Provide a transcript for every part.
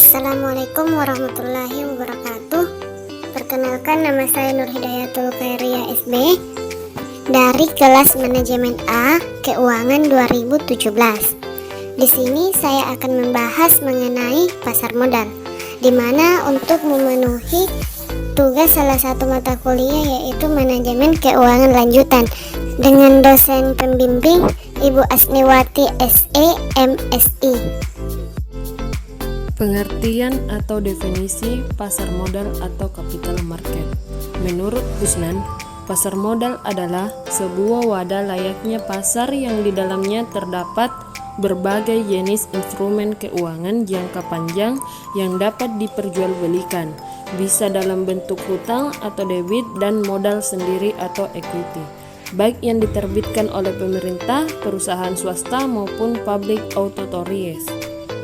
Assalamualaikum warahmatullahi wabarakatuh. Perkenalkan, nama saya Nur Hidayatul Khairia SB dari kelas Manajemen A Keuangan 2017. Di sini saya akan membahas mengenai pasar modal, di mana untuk memenuhi tugas salah satu mata kuliah yaitu Manajemen Keuangan Lanjutan dengan dosen pembimbing Ibu Asniwati SE MSI. Pengertian atau definisi pasar modal atau capital market. Menurut Husnan, pasar modal adalah sebuah wadah layaknya pasar yang di dalamnya terdapat berbagai jenis instrumen keuangan jangka panjang yang dapat diperjualbelikan, bisa dalam bentuk hutang atau debit dan modal sendiri atau equity, baik yang diterbitkan oleh pemerintah, perusahaan swasta maupun public authorities.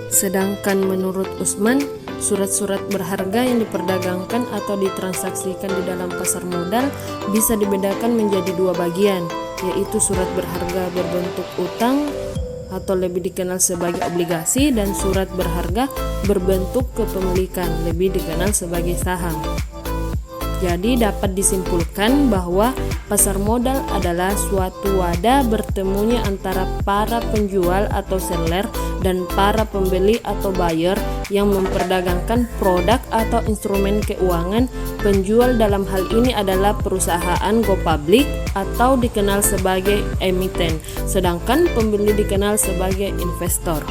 Sedangkan menurut Usman, surat-surat berharga yang diperdagangkan atau ditransaksikan di dalam pasar modal bisa dibedakan menjadi dua bagian, yaitu surat berharga berbentuk utang atau lebih dikenal sebagai obligasi dan surat berharga berbentuk kepemilikan, lebih dikenal sebagai saham. Jadi dapat disimpulkan bahwa pasar modal adalah suatu wadah bertemunya antara para penjual atau seller dan para pembeli atau buyer yang memperdagangkan produk atau instrumen keuangan. Penjual dalam hal ini adalah perusahaan go public atau dikenal sebagai emiten, sedangkan pembeli dikenal sebagai investor.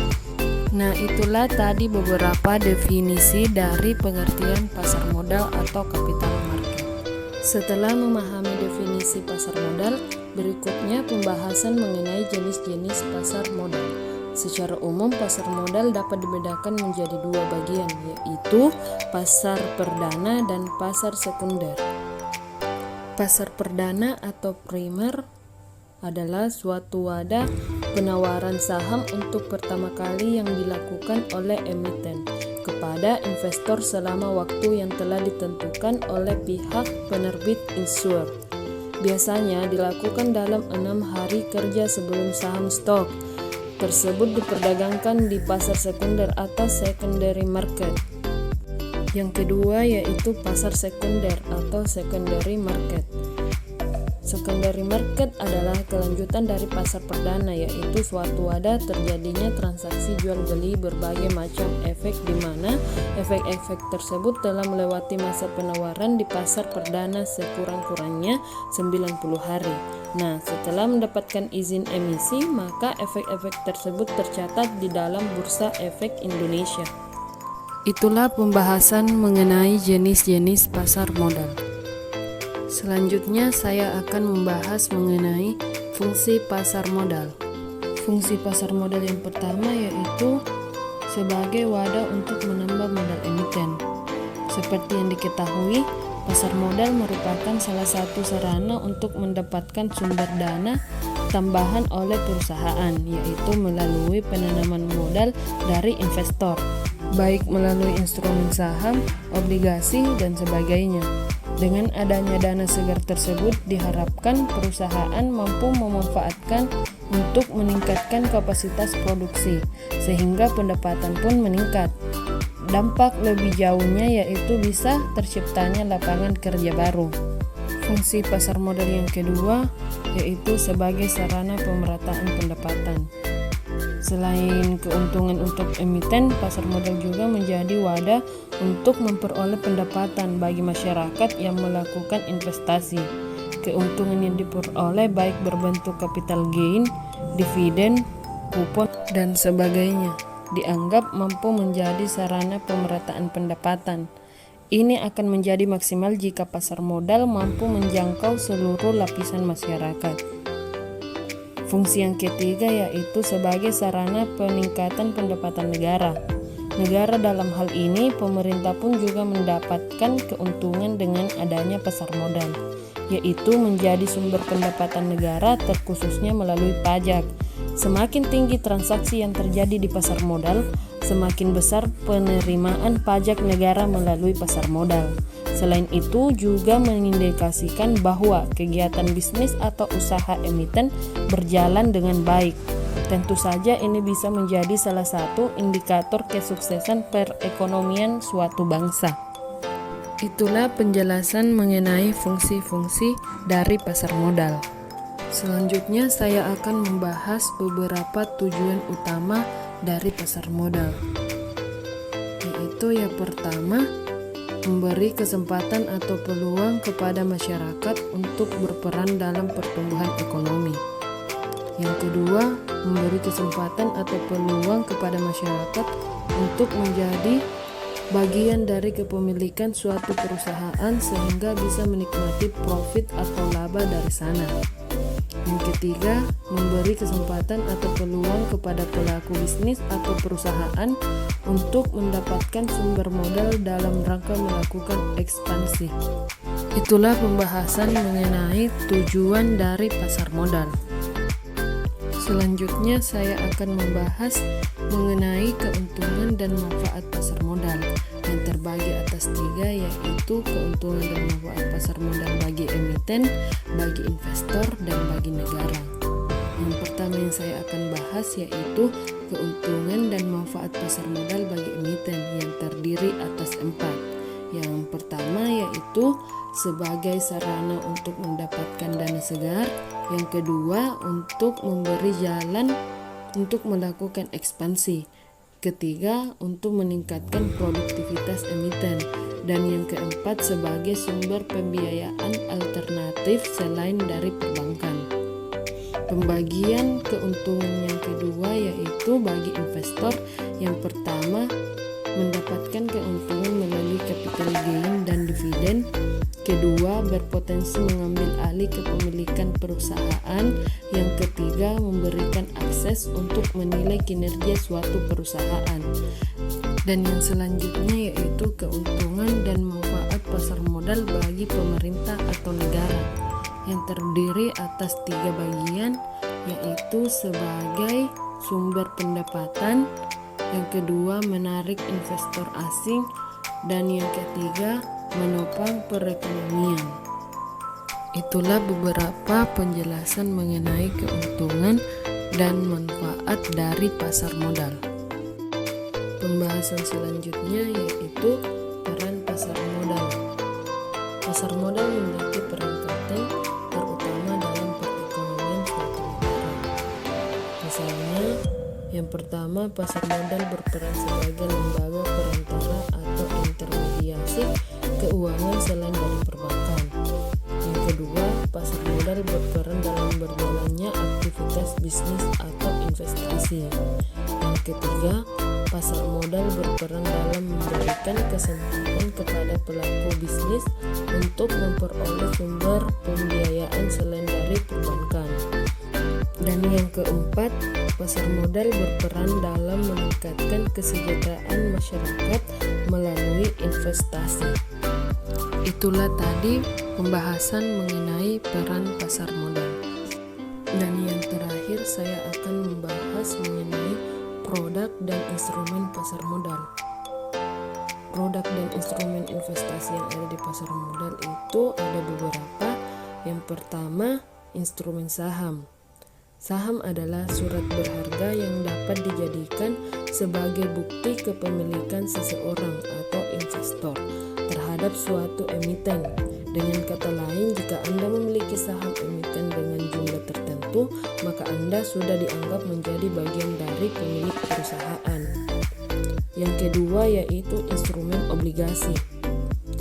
Nah, itulah tadi beberapa definisi dari pengertian pasar modal atau capital market. Setelah memahami definisi pasar modal, berikutnya pembahasan mengenai jenis-jenis pasar modal. Secara umum, pasar modal dapat dibedakan menjadi dua bagian, yaitu pasar perdana dan pasar sekunder. Pasar perdana atau primer adalah suatu wadah penawaran saham untuk pertama kali yang dilakukan oleh emiten kepada investor selama waktu yang telah ditentukan oleh pihak penerbit insur. Biasanya dilakukan dalam 6 hari kerja sebelum saham stok tersebut diperdagangkan di pasar sekunder atau secondary market. Yang kedua yaitu pasar sekunder atau secondary market. Secondary market adalah kelanjutan dari pasar perdana, yaitu suatu wadah terjadinya transaksi jual beli berbagai macam efek, di mana efek-efek tersebut telah melewati masa penawaran di pasar perdana sekurang-kurangnya 90 hari. Nah, setelah mendapatkan izin emisi, maka efek-efek tersebut tercatat di dalam Bursa Efek Indonesia. Itulah pembahasan mengenai jenis-jenis pasar modal. Selanjutnya saya akan membahas mengenai fungsi pasar modal. Fungsi pasar modal yang pertama yaitu sebagai wadah untuk menambah modal emiten. Seperti yang diketahui, pasar modal merupakan salah satu sarana untuk mendapatkan sumber dana tambahan oleh perusahaan, yaitu melalui penanaman modal dari investor, baik melalui instrumen saham, obligasi, dan sebagainya. Dengan adanya dana segar tersebut, diharapkan perusahaan mampu memanfaatkan untuk meningkatkan kapasitas produksi, sehingga pendapatan pun meningkat. Dampak lebih jauhnya yaitu bisa terciptanya lapangan kerja baru. Fungsi pasar modal yang kedua yaitu sebagai sarana pemerataan pendapatan. Selain keuntungan untuk emiten, pasar modal juga menjadi wadah untuk memperoleh pendapatan bagi masyarakat yang melakukan investasi. Keuntungan yang diperoleh baik berbentuk capital gain, dividen, kupon, dan sebagainya dianggap mampu menjadi sarana pemerataan pendapatan. Ini akan menjadi maksimal jika pasar modal mampu menjangkau seluruh lapisan masyarakat. Fungsi yang ketiga yaitu sebagai sarana peningkatan pendapatan negara. Negara dalam hal ini, pemerintah pun juga mendapatkan keuntungan dengan adanya pasar modal, yaitu menjadi sumber pendapatan negara terkhususnya melalui pajak. Semakin tinggi transaksi yang terjadi di pasar modal, semakin besar penerimaan pajak negara melalui pasar modal. Selain itu juga mengindikasikan bahwa kegiatan bisnis atau usaha emiten berjalan dengan baik. Tentu saja ini bisa menjadi salah satu indikator kesuksesan perekonomian suatu bangsa. Itulah penjelasan mengenai fungsi-fungsi dari pasar modal. Selanjutnya saya akan membahas beberapa tujuan utama dari pasar modal. Yaitu yang pertama, memberi kesempatan atau peluang kepada masyarakat untuk berperan dalam pertumbuhan ekonomi. Yang kedua, memberi kesempatan atau peluang kepada masyarakat untuk menjadi bagian dari kepemilikan suatu perusahaan sehingga bisa menikmati profit atau laba dari sana. Yang ketiga, memberi kesempatan atau peluang kepada pelaku bisnis atau perusahaan untuk mendapatkan sumber modal dalam rangka melakukan ekspansi. Itulah pembahasan mengenai tujuan dari pasar modal. Selanjutnya saya akan membahas mengenai keuntungan dan manfaat pasar modal yang terbagi atas 3, yaitu keuntungan dan manfaat pasar modal bagi emiten, bagi investor, dan bagi negara. Yang pertama yang saya akan bahas yaitu keuntungan dan manfaat pasar modal bagi emiten yang terdiri atas 4. Yang pertama yaitu sebagai sarana untuk mendapatkan dana segar. Yang kedua, untuk memberi jalan untuk melakukan ekspansi. Ketiga, untuk meningkatkan produktivitas emiten. Dan yang keempat, sebagai sumber pembiayaan alternatif selain dari perbankan. Pembagian keuntungan yang kedua yaitu bagi investor. Yang pertama, mendapatkan keuntungan melalui capital gain dan dividen. Kedua, berpotensi mengambil alih kepemilikan perusahaan. Yang ketiga, memberikan akses untuk menilai kinerja suatu perusahaan. Dan yang selanjutnya yaitu keuntungan dan manfaat pasar modal bagi pemerintah atau negara yang terdiri atas 3 bagian, yaitu sebagai sumber pendapatan, yang kedua menarik investor asing, dan yang ketiga menopang perekonomian. Itulah beberapa penjelasan mengenai keuntungan dan manfaat dari pasar modal. Pembahasan selanjutnya yaitu peran pasar modal. Pasar modal memiliki peran penting terutama dalam perekonomian suatu negara. Misalnya, yang pertama, pasar modal berperan sebagai lembaga perantara atau intermediasi keuangan selain dari perbankan. Yang kedua, pasar modal berperan dalam berjalannya aktivitas bisnis atau investasi. Yang ketiga, pasar modal berperan dalam memberikan kesempatan kepada pelaku bisnis untuk memperoleh sumber pembiayaan selain dari perbankan. Dan yang keempat, pasar modal berperan dalam meningkatkan kesejahteraan masyarakat melalui investasi. Itulah tadi pembahasan mengenai peran pasar modal. Dan yang terakhir saya akan membahas mengenai produk dan instrumen pasar modal. Produk dan instrumen investasi yang ada di pasar modal itu ada beberapa. Yang pertama, instrumen saham. Saham adalah surat berharga yang dapat dijadikan sebagai bukti kepemilikan seseorang atau investor terhadap suatu emiten. Dengan kata lain, jika Anda memiliki saham emiten dengan jumlah tertentu, maka Anda sudah dianggap menjadi bagian dari pemilik perusahaan. Yang kedua yaitu instrumen obligasi.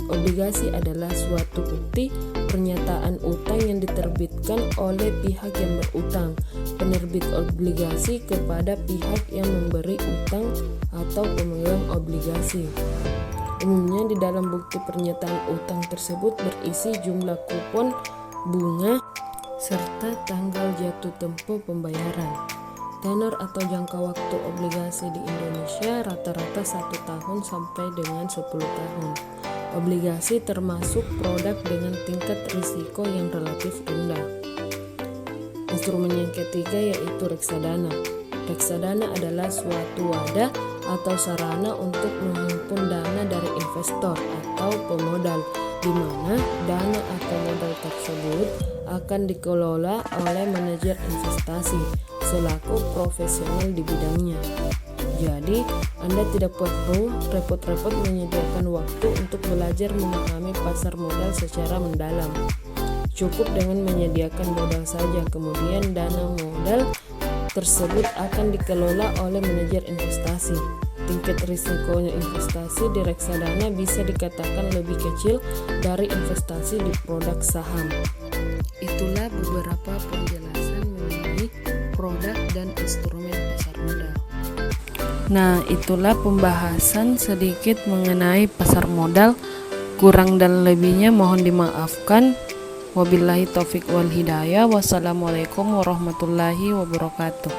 Obligasi adalah suatu bukti pernyataan utang yang diterbitkan oleh pihak yang berutang, penerbit obligasi kepada pihak yang memberi utang atau pemegang obligasi. Umumnya di dalam bukti pernyataan utang tersebut berisi jumlah kupon, bunga, serta tanggal jatuh tempo pembayaran. Tenor atau jangka waktu obligasi di Indonesia rata-rata 1 tahun sampai dengan 10 tahun. Obligasi termasuk produk dengan tingkat risiko yang relatif rendah. Instrumen yang ketiga yaitu reksadana. Reksadana adalah suatu wadah atau sarana untuk menghimpun dana dari investor atau pemodal di mana dana atau modal tersebut akan dikelola oleh manajer investasi selaku profesional di bidangnya. Jadi, Anda tidak perlu repot-repot menyediakan waktu untuk belajar memahami pasar modal secara mendalam. Cukup dengan menyediakan modal saja, kemudian dana modal tersebut akan dikelola oleh manajer investasi. Tingkat risikonya investasi di reksadana bisa dikatakan lebih kecil dari investasi di produk saham. Itulah beberapa penjelasan mengenai produk dan instrumen pasar modal. Nah, itulah pembahasan sedikit mengenai pasar modal. Kurang dan lebihnya mohon dimaafkan. Wabillahi taufik wal hidayah. Wassalamualaikum warahmatullahi wabarakatuh.